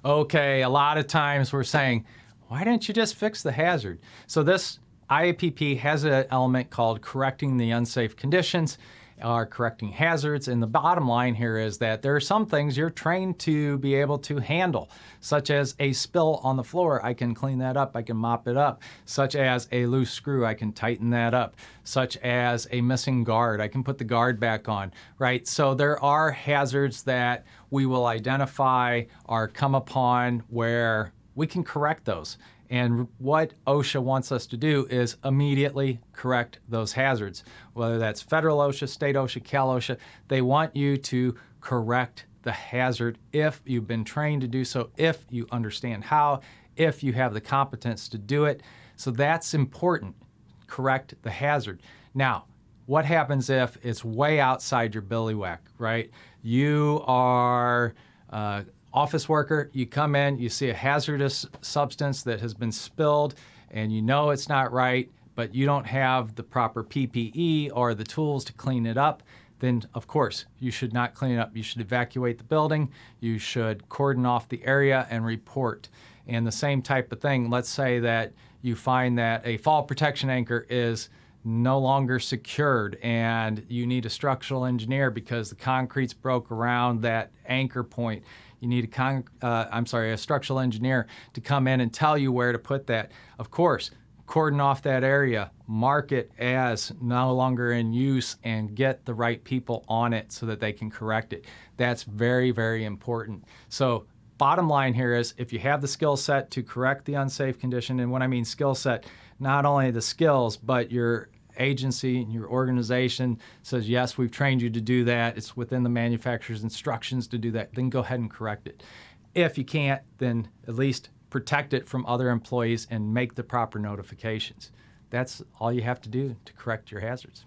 Okay, a lot of times we're saying, why didn't you just fix the hazard? So this IIPP has an element called correcting the unsafe conditions or correcting hazards. And the bottom line here is that there are some things you're trained to be able to handle, such as a spill on the floor. I can clean that up. I can mop it up. Such as a loose screw. I can tighten that up. Such as a missing guard. I can put the guard back on, right? So there are hazards that we will identify or come upon where we can correct those. And what OSHA wants us to do is immediately correct those hazards. Whether that's federal OSHA, state OSHA, Cal OSHA, they want you to correct the hazard if you've been trained to do so, if you understand how, if you have the competence to do it. So that's important. Correct the hazard. Now, what happens if it's way outside your billywhack, right? You are office worker, you come in, you see a hazardous substance that has been spilled, and you know it's not right, but you don't have the proper PPE or the tools to clean it up, then of course you should not clean it up. You should evacuate the building, you should cordon off the area and report. And the same type of thing, let's say that you find that a fall protection anchor is no longer secured and you need a structural engineer because the concrete's broke around that anchor point. You need a structural engineer to come in and tell you where to put that. Of course, cordon off that area, mark it as no longer in use, and get the right people on it so that they can correct it. That's very, very important. So bottom line here is if you have the skill set to correct the unsafe condition, and when I mean skill set, not only the skills, but your agency, your organization says, yes, we've trained you to do that. It's within the manufacturer's instructions to do that. Then go ahead and correct it. If you can't, then at least protect it from other employees and make the proper notifications. That's all you have to do to correct your hazards.